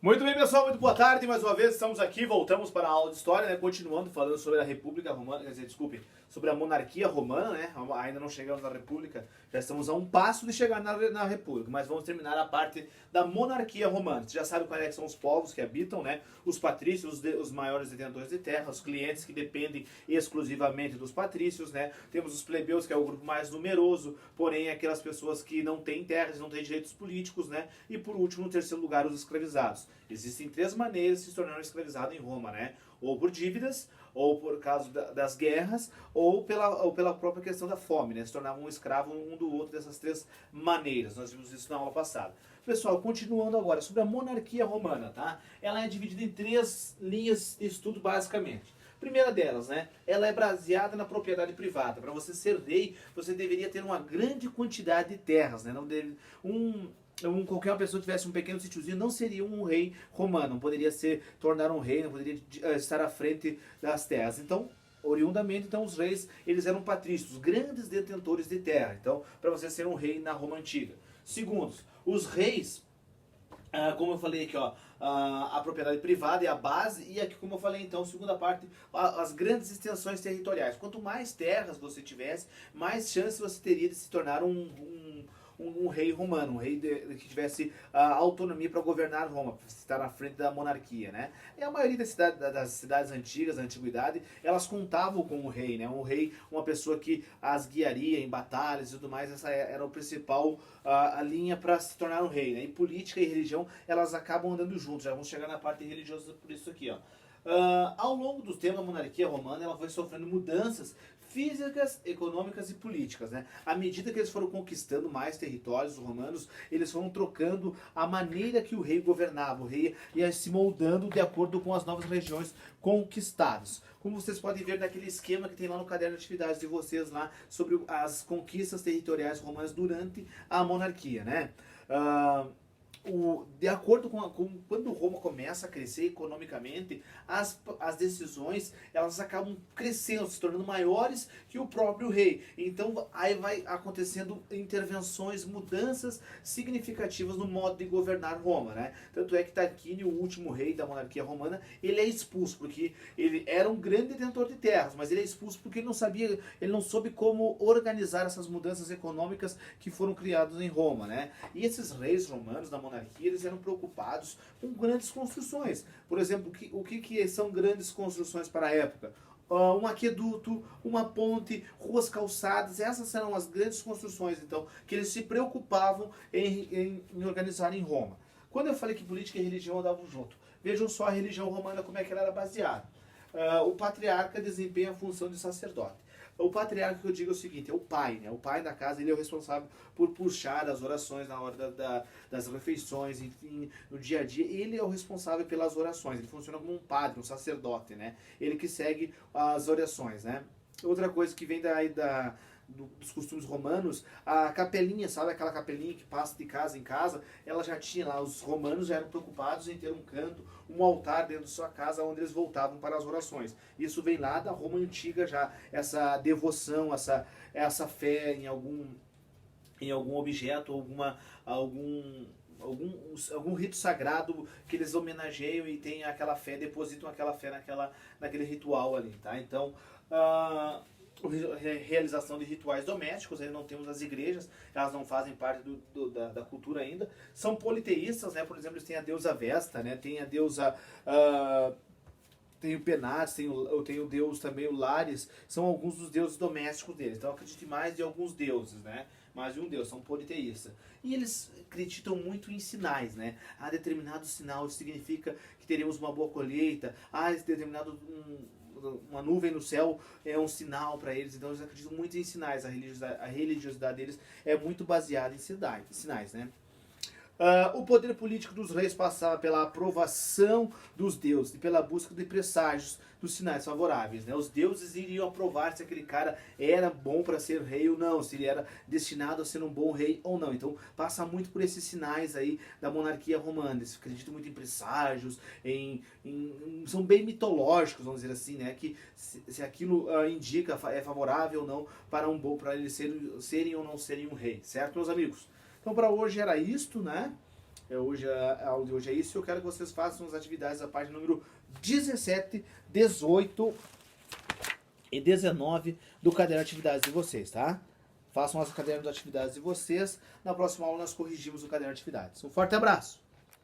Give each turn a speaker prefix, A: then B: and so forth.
A: Muito bem, pessoal, muito boa tarde. Mais uma vez estamos aqui, voltamos para a aula de história, né? Continuando falando sobre a República Romana, quer dizer, desculpe, sobre a monarquia romana, né? Ainda não chegamos na República, já estamos a um passo de chegar na República, mas vamos terminar a parte da monarquia romana. Você já sabe quais são os povos que habitam, né? Os patrícios, os maiores detentores de terra, os clientes que dependem exclusivamente dos patrícios, né? Temos os plebeus, que é o grupo mais numeroso, porém aquelas pessoas que não têm terras, não têm direitos políticos, né? E por último, no terceiro lugar, os escravizados. Existem três maneiras de se tornar um escravizado em Roma, né? Ou por dívidas, ou por causa das guerras, ou pela própria questão da fome, né? Se tornava um escravo um do outro dessas três maneiras. Nós vimos isso na aula passada. Pessoal, continuando agora sobre a monarquia romana, tá? Ela é dividida em três linhas de estudo, basicamente. Primeira delas, né? Ela é baseada na propriedade privada. Para você ser rei, você deveria ter uma grande quantidade de terras, né? Não deve, qualquer pessoa que tivesse um pequeno sítiozinho não seria um rei romano, não poderia tornar um rei, não poderia estar à frente das terras. Então, oriundamente, então, os reis, eles eram patrícios, grandes detentores de terra. Então, para você ser um rei na Roma Antiga. Segundo, os reis, como eu falei aqui, ó, a propriedade privada é a base, e aqui, como eu falei, então, segunda parte, as grandes extensões territoriais. Quanto mais terras você tivesse, mais chance você teria de se tornar um rei romano, um rei que tivesse autonomia para governar Roma, para estar na frente da monarquia, né? E a maioria das cidades antigas, da antiguidade, elas contavam com o rei, né? Um rei, uma pessoa que as guiaria em batalhas e tudo mais, essa era a principal a linha para se tornar um rei, né? E política e religião, elas acabam andando juntos, já vamos chegar na parte religiosa por isso aqui, ó. Ao longo do tempo, a monarquia romana ela foi sofrendo mudanças físicas, econômicas e políticas, né? À medida que eles foram conquistando mais territórios, os romanos, eles foram trocando a maneira que o rei governava. O rei ia se moldando de acordo com as novas regiões conquistadas. Como vocês podem ver naquele esquema que tem lá no caderno de atividades de vocês lá sobre as conquistas territoriais romanas durante a monarquia, né? De acordo com quando Roma começa a crescer economicamente, as decisões elas acabam crescendo, se tornando maiores que o próprio rei. Então aí vai acontecendo intervenções, mudanças significativas no modo de governar Roma, né? Tanto é que Tarquínio, o último rei da monarquia romana, ele é expulso porque ele era um grande detentor de terras, mas ele é expulso porque ele não soube como organizar essas mudanças econômicas que foram criadas em Roma, né? E esses reis romanos da monarquia, eles eram preocupados com grandes construções. Por exemplo, o que são grandes construções para a época? Um aqueduto, uma ponte, ruas calçadas, essas eram as grandes construções, então, que eles se preocupavam em organizar em Roma. Quando eu falei que política e religião andavam junto, vejam só a religião romana como é que ela era baseada. O patriarca desempenha a função de sacerdote. O patriarca, que eu digo, é o seguinte, é o pai, né? O pai da casa, ele é o responsável por puxar as orações na hora das refeições, enfim, no dia a dia. Ele é o responsável pelas orações, ele funciona como um padre, um sacerdote, né? Ele que segue as orações, né? Outra coisa que vem dos costumes romanos, a capelinha, sabe aquela capelinha que passa de casa em casa, ela já tinha lá, os romanos já eram preocupados em ter um canto, um altar dentro de sua casa onde eles voltavam para as orações. Isso vem lá da Roma Antiga já, essa devoção, essa fé em algum objeto, algum rito sagrado que eles homenageiam e tem aquela fé, depositam aquela fé naquele ritual ali, tá? Então, realização de rituais domésticos, aí não temos as igrejas, elas não fazem parte da cultura ainda. São politeístas, né? Por exemplo, eles têm a deusa Vesta, né? Tem a deusa... tem o Penates, tem o deus também, o Lares, são alguns dos deuses domésticos deles. Então acredite mais de alguns deuses, né? Mais de um deus, são politeístas. E eles acreditam muito em sinais, né? Determinado sinal significa que teremos uma boa colheita. Esse determinado... uma nuvem no céu é um sinal para eles, então eles acreditam muito em sinais. A religiosidade deles é muito baseada em sinais, né? O poder político dos reis passava pela aprovação dos deuses e pela busca de presságios dos sinais favoráveis, né? Os deuses iriam aprovar se aquele cara era bom para ser rei ou não, se ele era destinado a ser um bom rei ou não. Então passa muito por esses sinais aí da monarquia romana. Eles acreditam muito em presságios, são bem mitológicos, vamos dizer assim, né? Que se aquilo indica é favorável ou não para eles serem ou não serem um rei, certo, meus amigos? Então para hoje era isto, né? Hoje, a aula de hoje é isso. Eu quero que vocês façam as atividades da página número 17, 18 e 19 do caderno de atividades de vocês, tá? Façam as cadernos de atividades de vocês. Na próxima aula nós corrigimos o caderno de atividades. Um forte abraço!